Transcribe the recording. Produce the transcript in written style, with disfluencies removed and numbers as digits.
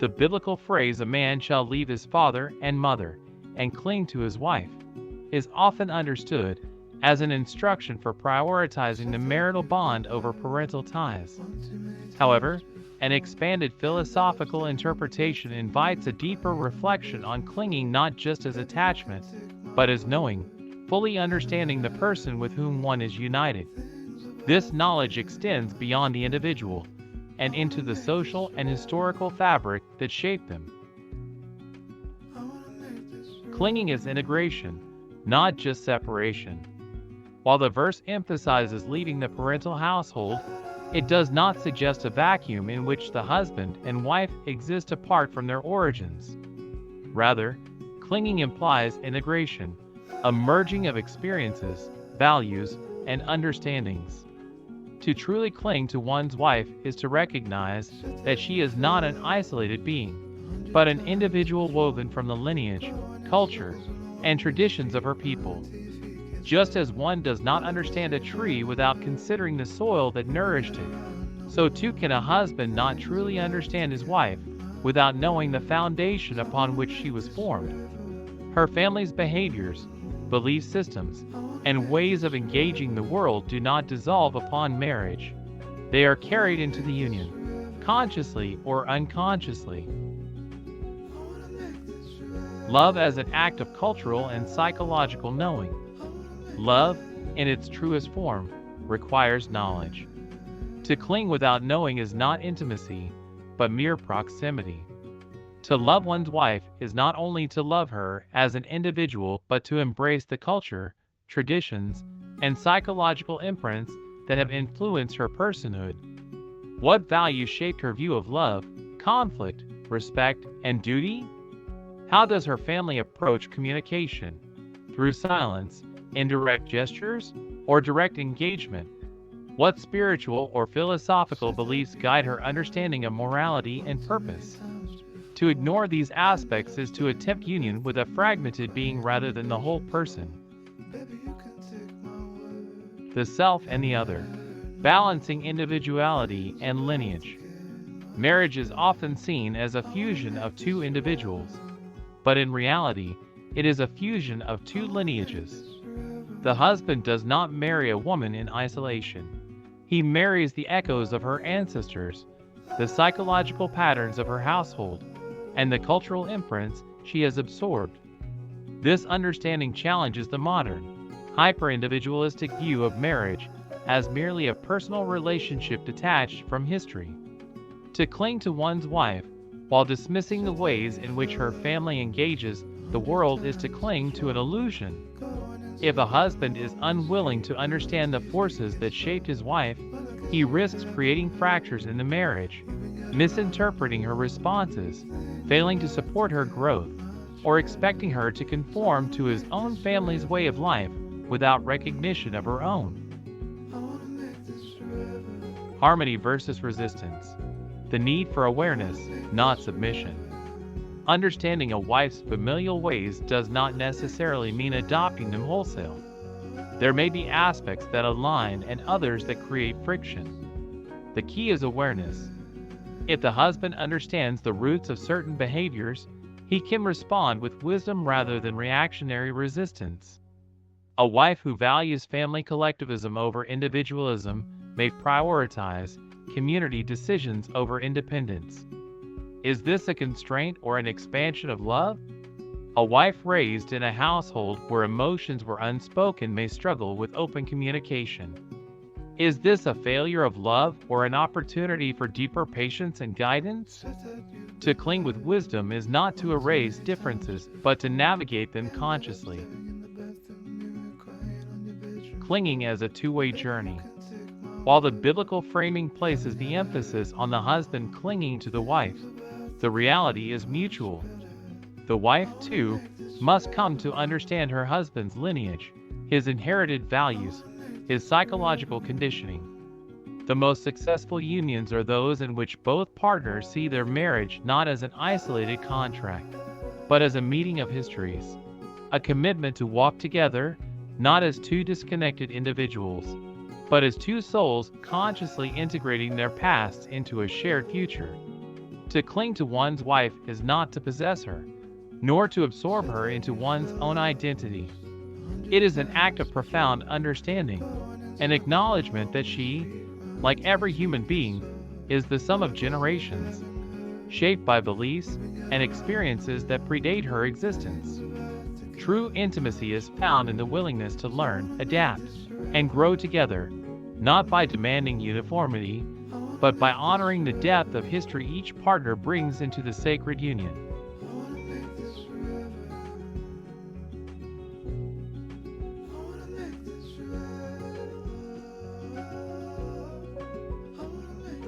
The biblical phrase, "a man shall leave his father and mother and cling to his wife," is often understood as an instruction for prioritizing the marital bond over parental ties. However, an expanded philosophical interpretation invites a deeper reflection on clinging not just as attachment, but as knowing, fully understanding the person with whom one is united. This knowledge extends beyond the individual and into the social and historical fabric that shaped them. Clinging is integration, not just separation. While the verse emphasizes leaving the parental household, it does not suggest a vacuum in which the husband and wife exist apart from their origins. Rather, clinging implies integration, a merging of experiences, values, and understandings. To truly cling to one's wife is to recognize that she is not an isolated being, but an individual woven from the lineage, culture, and traditions of her people. Just as one does not understand a tree without considering the soil that nourished it, so too can a husband not truly understand his wife without knowing the foundation upon which she was formed. Her family's behaviors, belief systems, and ways of engaging the world do not dissolve upon marriage. They are carried into the union, consciously or unconsciously. Love as an act of cultural and psychological knowing. Love, in its truest form, requires knowledge. To cling without knowing is not intimacy, but mere proximity. To love one's wife is not only to love her as an individual, but to embrace the culture, traditions, and psychological imprints that have influenced her personhood. What values shaped her view of love, conflict, respect, and duty? How does her family approach communication? Through silence, indirect gestures, or direct engagement? What spiritual or philosophical beliefs guide her understanding of morality and purpose? To ignore these aspects is to attempt union with a fragmented being rather than the whole person. The self and the other. Balancing individuality and lineage. Marriage is often seen as a fusion of two individuals, but in reality, it is a fusion of two lineages. The husband does not marry a woman in isolation. He marries the echoes of her ancestors, the psychological patterns of her household, and the cultural imprints she has absorbed. This understanding challenges the modern, hyper-individualistic view of marriage as merely a personal relationship detached from history. To cling to one's wife, while dismissing the ways in which her family engages the world, is to cling to an illusion. If a husband is unwilling to understand the forces that shaped his wife, he risks creating fractures in the marriage, misinterpreting her responses, failing to support her growth, or expecting her to conform to his own family's way of life without recognition of her own. Harmony versus resistance. The need for awareness, not submission. Understanding a wife's familial ways does not necessarily mean adopting them wholesale. There may be aspects that align and others that create friction. The key is awareness. If the husband understands the roots of certain behaviors, he can respond with wisdom rather than reactionary resistance. A wife who values family collectivism over individualism may prioritize community decisions over independence. Is this a constraint or an expansion of love? A wife raised in a household where emotions were unspoken may struggle with open communication. Is this a failure of love or an opportunity for deeper patience and guidance? To cling with wisdom is not to erase differences, but to navigate them consciously. Clinging as a two-way journey. While the biblical framing places the emphasis on the husband clinging to the wife, the reality is mutual. The wife, too, must come to understand her husband's lineage, his inherited values, his psychological conditioning. The most successful unions are those in which both partners see their marriage not as an isolated contract, but as a meeting of histories, a commitment to walk together, not as two disconnected individuals, but as two souls consciously integrating their pasts into a shared future. To cling to one's wife is not to possess her, nor to absorb her into one's own identity. It is an act of profound understanding, an acknowledgement that she, like every human being, is the sum of generations, shaped by beliefs and experiences that predate her existence. True intimacy is found in the willingness to learn, adapt, and grow together, not by demanding uniformity, but by honoring the depth of history each partner brings into the sacred union.